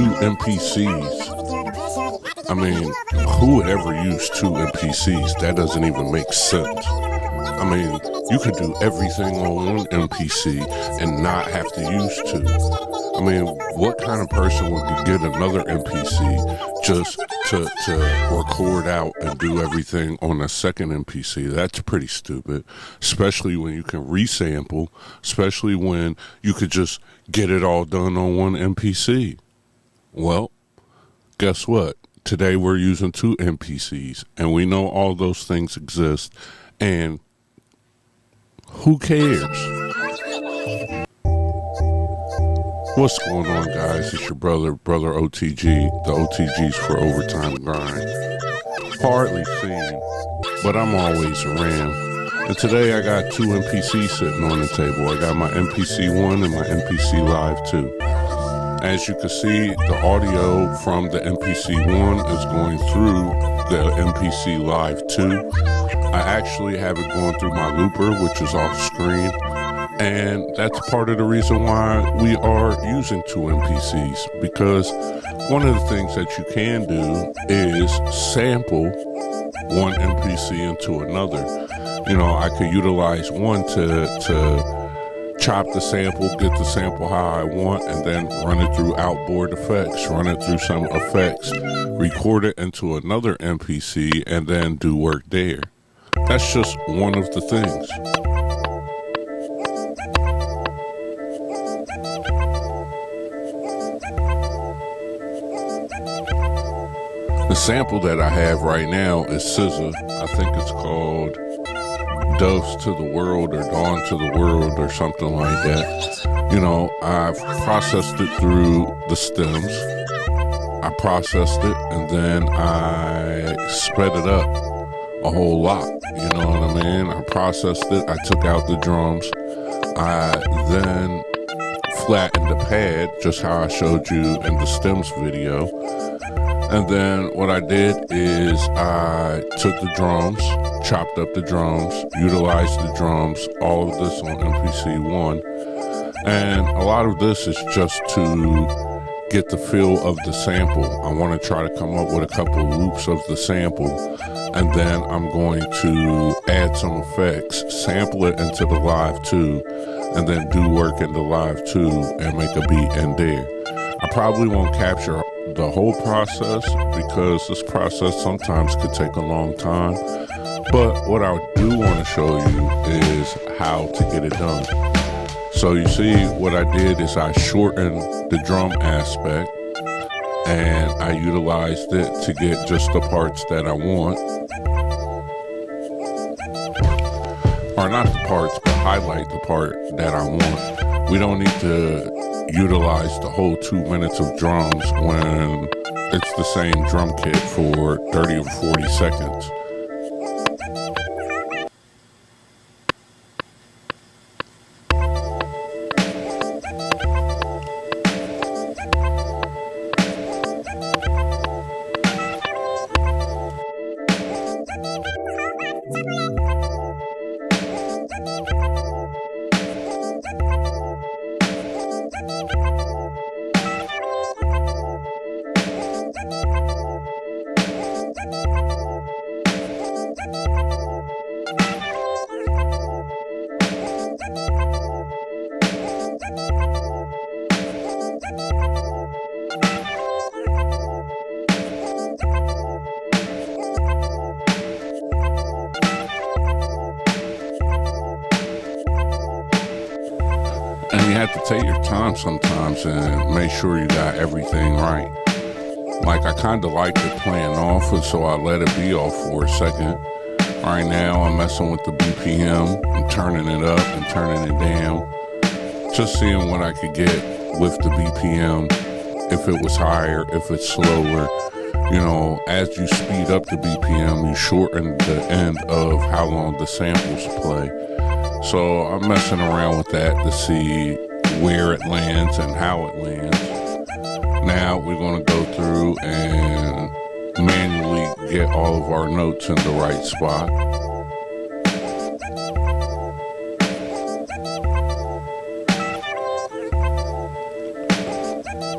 two MPCs. I mean, who would ever use two MPCs? That doesn't even make sense. I mean, you could do everything on one MPC and not have to use two. I mean, what kind of person would get another MPC just to record out and do everything on a second MPC? That's pretty stupid, especially when you can resample, especially when you could just get it all done on one MPC. Well, guess what? Today we're using two MPCs, and we know all those things exist, and who cares? What's going on, guys? It's your brother O.T.G. The O.T.Gs for Overtime Grind. Hardly seen, but I'm always around. And today I got two MPCs sitting on the table. I got my MPC 1 and my MPC Live 2. As you can see, the audio from the MPC 1 is going through the MPC Live 2. I actually have it going through my looper, which is off screen. And that's part of the reason why we are using two MPCs, because one of the things that you can do is sample one MPC into another. You know, I could utilize one to chop the sample, get the sample how I want, and then run it through outboard effects, run it through some effects, record it into another MPC, and then do work there. That's just one of the things. The sample that I have right now is SZA. I think it's called Doves to the World or Dawn to the World or something like that. You know, I've processed it through the stems. I processed it and then I sped it up a whole lot. You know what I mean? I processed it. I took out the drums. I then flattened the pad, just how I showed you in the stems video. And then what I did is I took the drums, chopped up the drums, utilized the drums, all of this on MPC 1. And a lot of this is just to get the feel of the sample. I want to try to come up with a couple loops of the sample. And then I'm going to add some effects, sample it into the Live 2, and then do work in the Live 2 and make a beat in there. I probably won't capture the whole process because this process sometimes could take a long time. But what I do want to show you is how to get it done. So you see what I did is I shortened the drum aspect and I utilized it to get just the parts that I want. Or not the parts, but highlight the part that I want. We don't need to utilize the whole 2 minutes of drums when it's the same drum kit for 30 or 40 seconds. And you have to take your time sometimes and make sure you got everything right. Like, I kind of like it playing off, and so I let it be off for a second. Right now, I'm messing with the BPM. I'm turning it up and turning it down. Just seeing what I could get with the BPM. If it was higher, if it's slower. You know, as you speed up the BPM, you shorten the end of how long the samples play. So I'm messing around with that to see where it lands and how it lands. Now we're going to go through and manually get all of our notes in the right spot.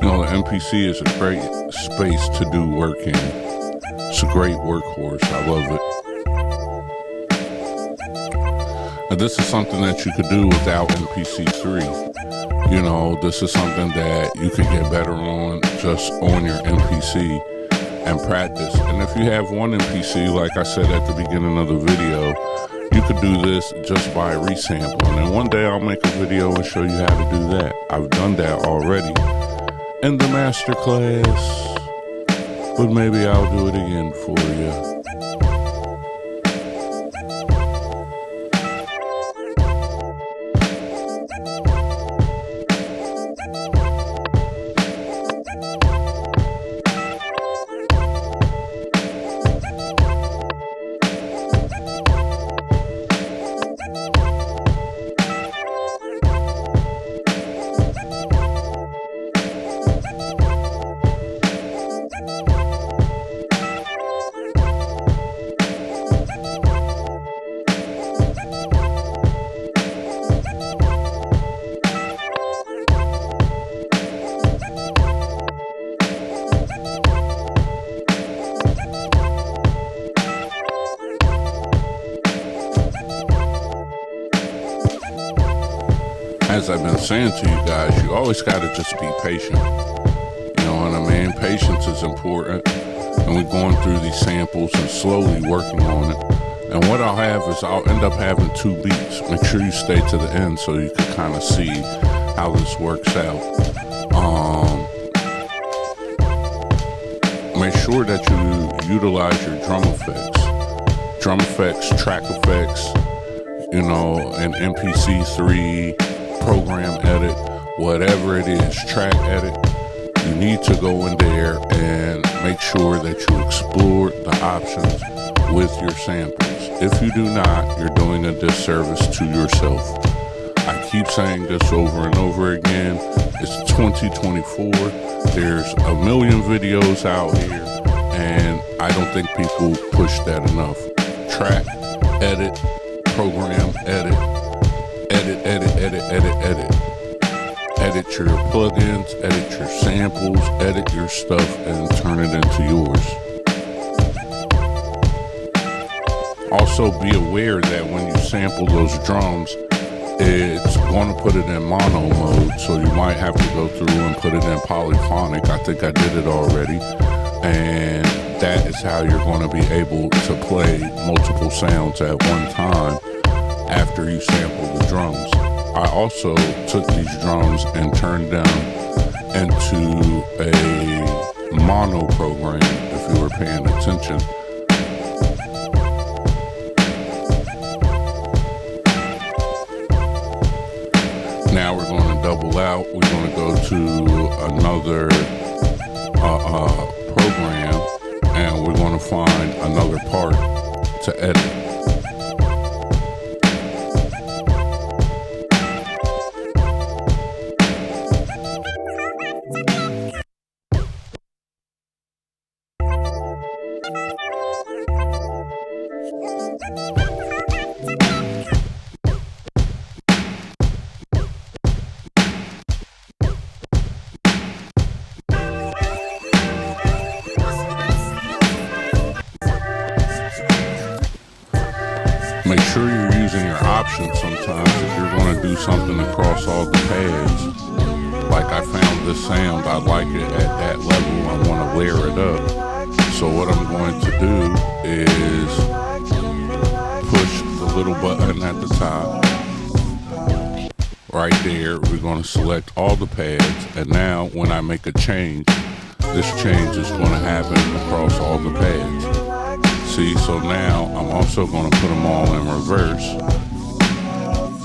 You know, the MPC is a great space to do work in. It's a great workhorse. I love it. And this is something that you could do without MPC3. You know, this is something that you could get better on just on your MPC and practice. And if you have one MPC, like I said at the beginning of the video, you could do this just by resampling. And one day I'll make a video and show you how to do that. I've done that already in the master class, but maybe I'll do it again for you. As I've been saying to you guys, you always got to just be patient. You know what I mean? Patience is important. And we're going through these samples and slowly working on it. And what I'll have is I'll end up having 2 beats. Make sure you stay to the end so you can kind of see how this works out. Make sure that you utilize your drum effects, track effects, you know, and MPC3, program edit, whatever it is, track edit. You need to go in there and make sure that you explore the options with your samples. If you do not, you're doing a disservice to yourself. I keep saying this over and over again. It's 2024. There's a million videos out here, and I don't think people push that enough. Track, edit, program, edit. Edit your plugins, edit your samples, edit your stuff, and turn it into yours. Also be aware that when you sample those drums, it's going to put it in mono mode, so you might have to go through and put it in polyphonic. I think I did it already. And that is how you're going to be able to play multiple sounds at one time after you sample the drums. I also took these drums and turned them into a mono program, if you were paying attention. Now we're going to double out. We're going to go to another program, and we're going to find another part to edit. Make sure you're using your options sometimes if you're going to do something across all the pads. Like I found this sound, I like it at that level, I want to layer it up. So what I'm going to do is push the little button at the top. Right there, we're going to select all the pads, and now when I make a change, this change is going to happen across all the pads. See, so now I'm also going to put them all in reverse.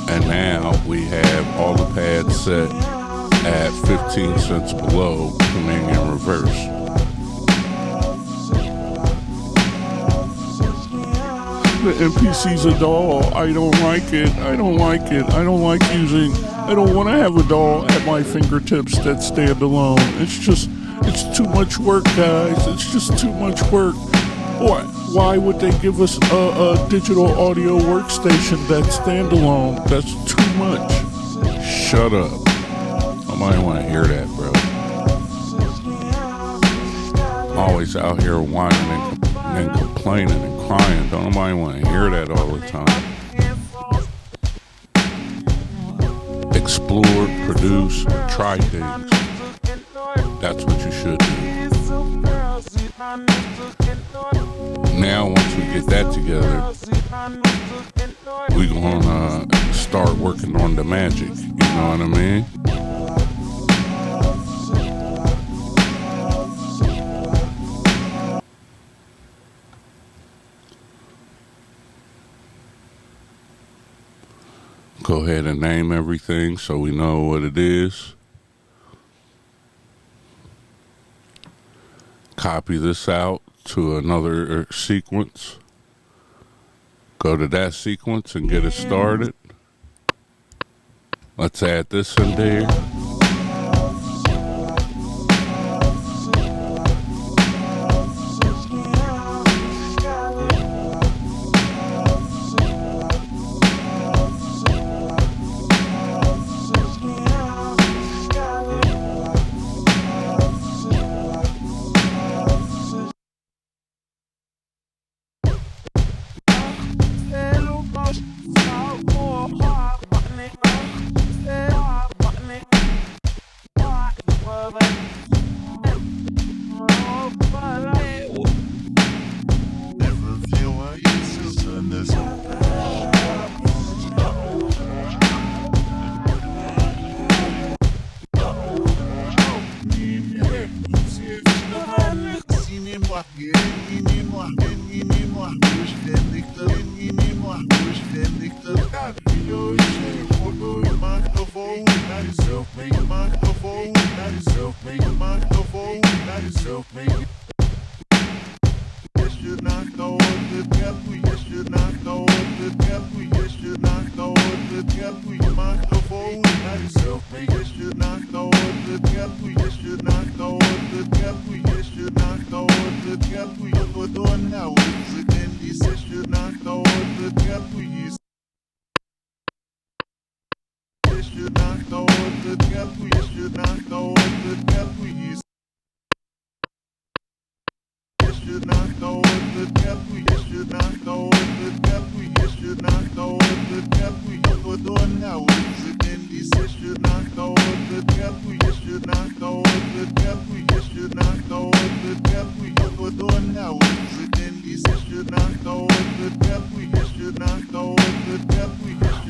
And now we have all the pads set at 15 cents below, tuning in reverse. The MPC's a doll. I don't like it. I don't like it. I don't like using, I don't want to have a doll at my fingertips that's standalone. It's too much work, guys. It's just too much work. Why would they give us a digital audio workstation that's standalone? That's too much. Shut up. I might want to hear that, bro. always out here whining and complaining and crying. Don't nobody want to hear that all the time. Explore, produce, try things. That's what you should do. Now, once we get that together, we're gonna start working on the magic. You know what I mean? Go ahead and name everything so we know what it is. Copy this out to another sequence. Go to that sequence and get it started. Let's add this in there.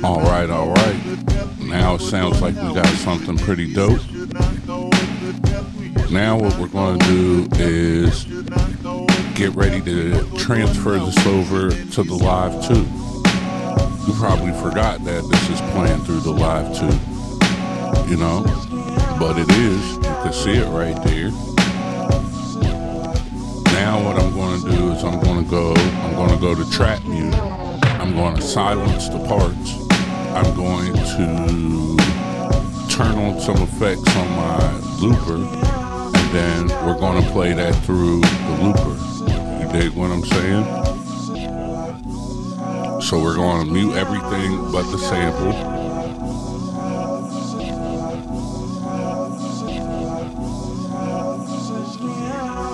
All right. Now it sounds like we got something pretty dope. Now what we're going to do is get ready to transfer this over to the Live 2. You probably forgot that this is playing through the Live 2, you know, but it is. You can see it right there. Now what I'm going to do is I'm going to go to track mute. I'm going to silence the parts. I'm going to turn on some effects on my looper, and then we're going to play that through the looper. You dig what I'm saying? So we're going to mute everything but the sample.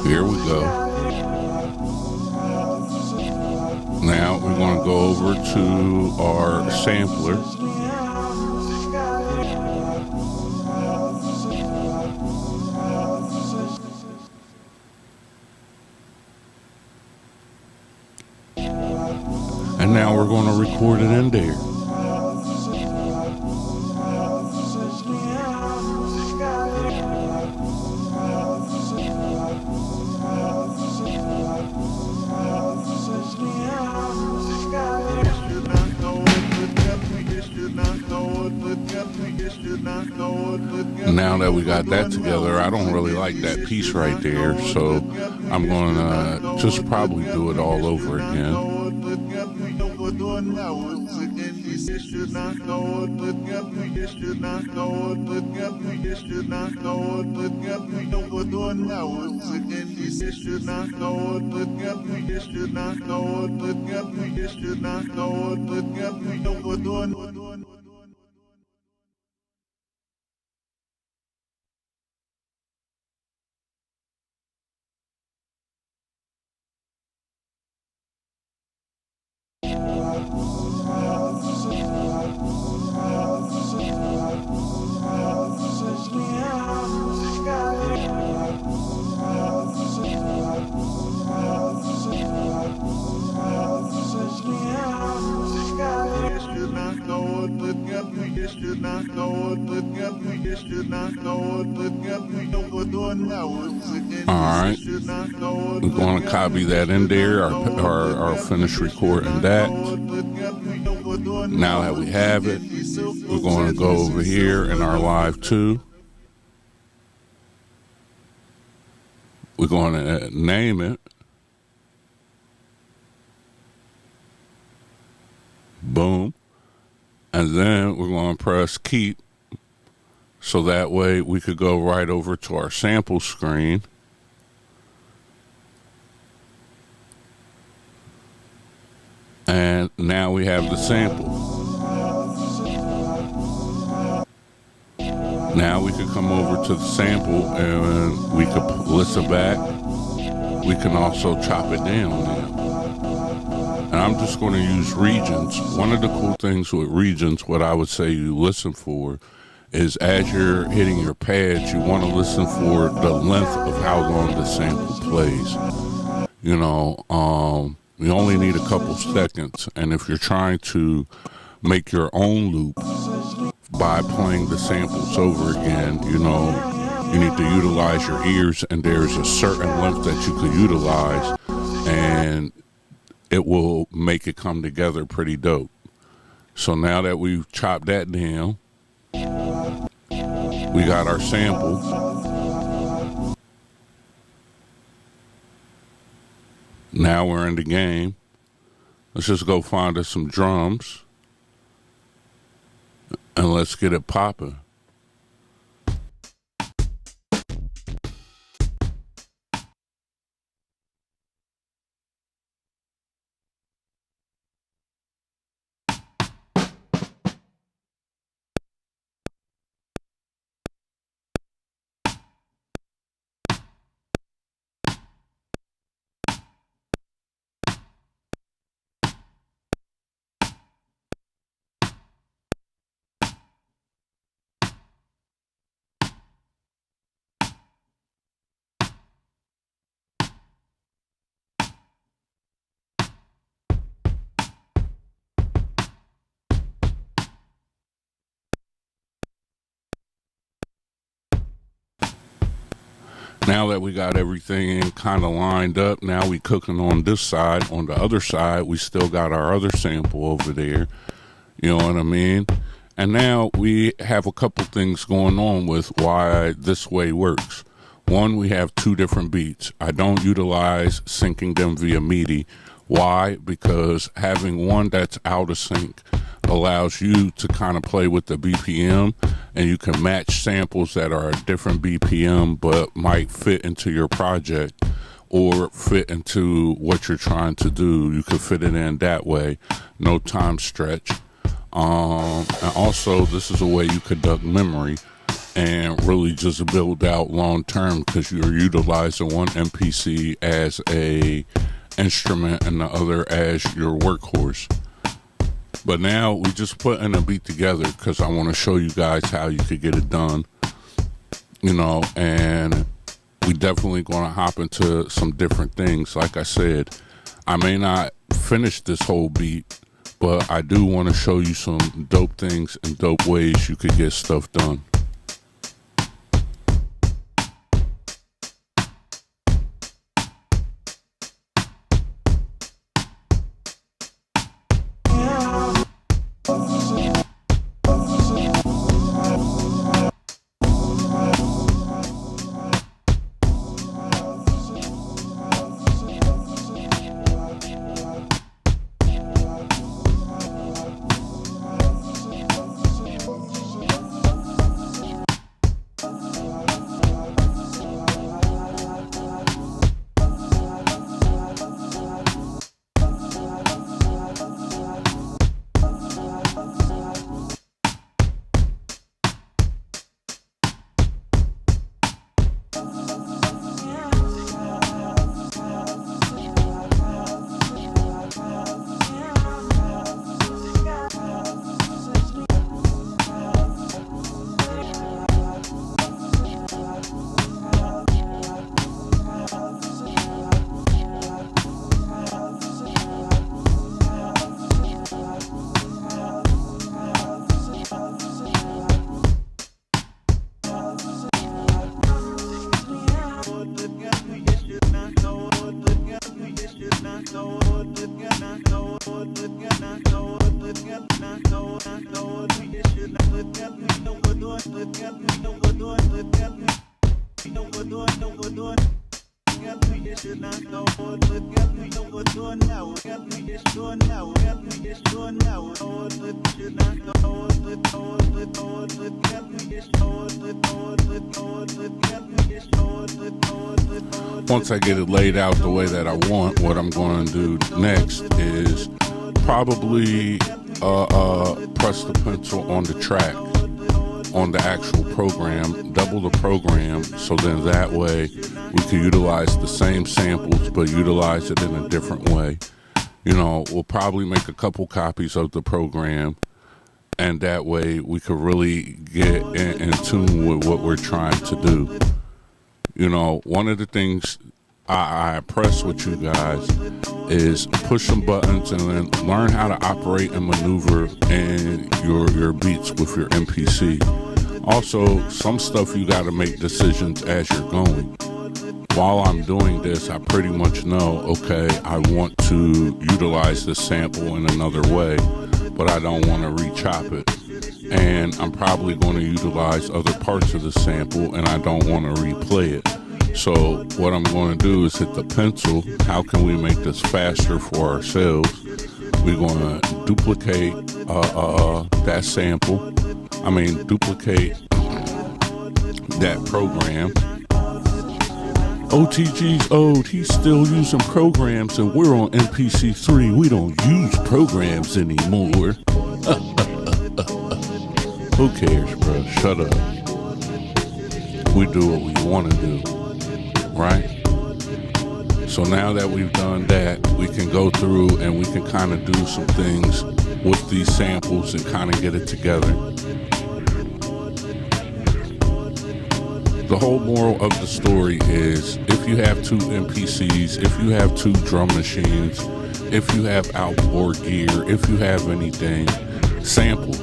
Here we go. Now we're going to go over to our sampler. And now we're going to record it in there. Now that we got that together, I don't really like that piece right there, so I'm going to just probably do it all over again. Alright, we're going to copy that in there, or finish recording that. Now that we have it, we're going to go over here in our live 2. We're going to name it. Boom. And then we're going to press keep. So that way we could go right over to our sample screen. And now we have the sample. Now we could come over to the sample and we could listen back. We can also chop it down now. And I'm just going to use regions. One of the cool things with regions, what I would say you listen for, is as you're hitting your pads, you want to listen for the length of how long the sample plays. You know, you only need a couple seconds, and if you're trying to make your own loop by playing the samples over again, you know, you need to utilize your ears, and there's a certain length that you could utilize, and it will make it come together pretty dope. So now that we've chopped that down, we got our sample. Now we're in the game. Let's just go find us some drums and let's get it popping. Now that we got everything kind of lined up, now we cooking on this side. On the other side, we still got our other sample over there. You know what I mean? And now we have a couple things going on with why this way works. One, we have 2 different beats. I don't utilize syncing them via MIDI. Why? Because having one that's out of sync allows you to kind of play with the BPM, and you can match samples that are a different BPM but might fit into your project or fit into what you're trying to do. You can fit it in that way, no time stretch. And also, this is a way you conduct memory and really just build out long term, because you're utilizing one MPC as a instrument and the other as your workhorse. But now we just putting a beat together because I want to show you guys how you could get it done, you know. And we definitely going to hop into some different things. Like I said, I may not finish this whole beat, but I do want to show you some dope things and dope ways you could get stuff done. Once I get it laid out the way that I want, what I'm going to do next is probably press the pencil on the track, on the actual program, double the program, so then that way we can utilize the same samples but utilize it in a different way. You know, we'll probably make a couple copies of the program, and that way we could really get in tune with what we're trying to do. You know, one of the things I press with you guys is push some buttons and then learn how to operate and maneuver in your beats with your MPC. Also, some stuff you got to make decisions as you're going. While I'm doing this, I pretty much know, okay, I want to utilize this sample in another way, but I don't want to re-chop it. And I'm probably going to utilize other parts of the sample, and I don't want to replay it. So what I'm going to do is hit the pencil. How can we make this faster for ourselves? We're going to duplicate that sample. Duplicate that program. O.T.G's old. He's still using programs, and we're on MPC 3. We don't use programs anymore. Who cares, bro? Shut up. We do what we want to do, right? So now that we've done that, we can go through and we can kind of do some things with these samples and kind of get it together. The whole moral of the story is, if you have two MPCs, if you have two drum machines, if you have outboard gear, if you have anything, sample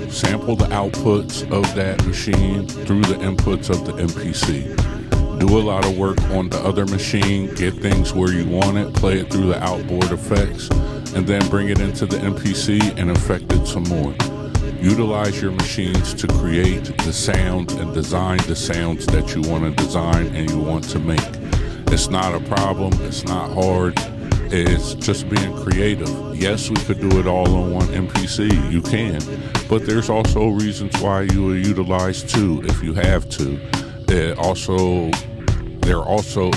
the outputs of that machine through the inputs of the MPC. Do a lot of work on the other machine, get things where you want it, play it through the outboard effects, and then bring it into the MPC and affect it some more. Utilize your machines to create the sounds and design the sounds that you want to design and you want to make. It's not a problem, it's not hard, it's just being creative. Yes, we could do it all on one MPC, you can, but there's also reasons why you will utilize two if you have to. There also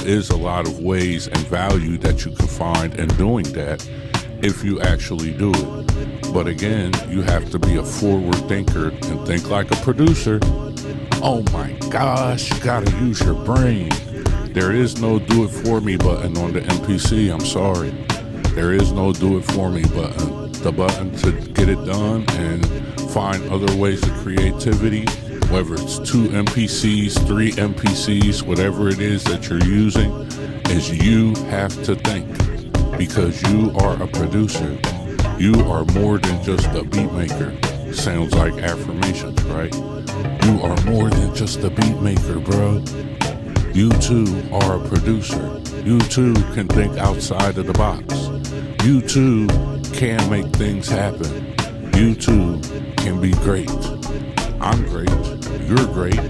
is a lot of ways and value that you can find in doing that if you actually do it. But again, you have to be a forward thinker and think like a producer. Oh my gosh, you gotta use your brain. There is no do it for me button on the MPC, I'm sorry. There is no do it for me button. The button to get it done and find other ways of creativity, whether it's two MPCs, three MPCs, whatever it is that you're using, is you have to think, because you are a producer. You are more than just a beat maker. Sounds like affirmations, right? You are more than just a beat maker, bro. You too are a producer. You too can think outside of the box. You too can make things happen. You too can be great. I'm great. You're great.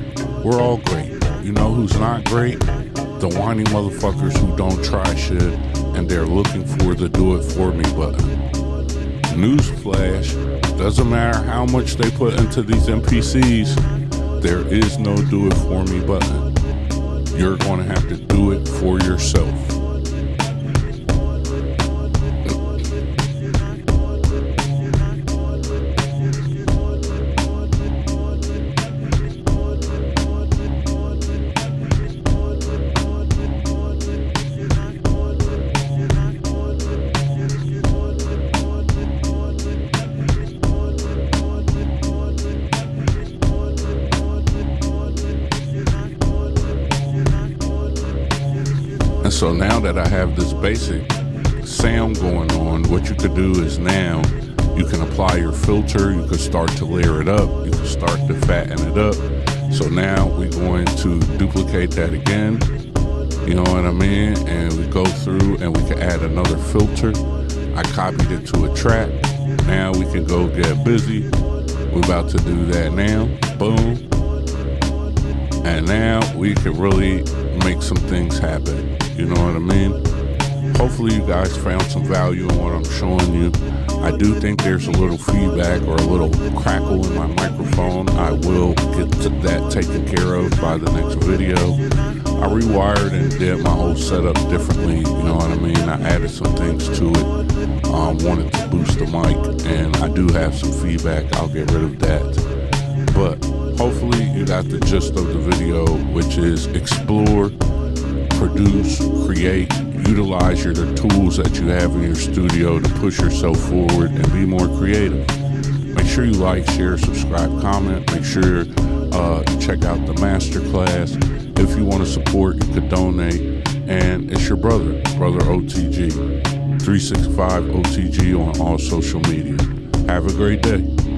We're all great. You know who's not great? The whiny motherfuckers who don't try shit and they're looking for the do it for me button. Newsflash, doesn't matter how much they put into these MPCs, there is no do it for me button. You're going to have to do it for yourself. So now that I have this basic sound going on, what you could do is now you can apply your filter, you can start to layer it up, you can start to fatten it up. So now we're going to duplicate that again, you know what I mean? And we go through and we can add another filter. I copied it to a track. Now we can go get busy. We're about to do that now. Boom. And now we can really make some things happen. You know what I mean? hopefully you guys found some value in what I'm showing you. I do think there's a little feedback or a little crackle in my microphone. I will get that taken care of by the next video. I rewired and did my whole setup differently, you know what I mean? I added some things to it, wanted to boost the mic, and I do have some feedback. I'll get rid of that. But hopefully you got the gist of the video, which is explore, produce, create, utilize the tools that you have in your studio to push yourself forward and be more creative. Make sure you like, share, subscribe, comment. Make sure you check out the masterclass. If you want to support, you could donate. And it's your brother O.T.G. 365 O.T.G on all social media. Have a great day.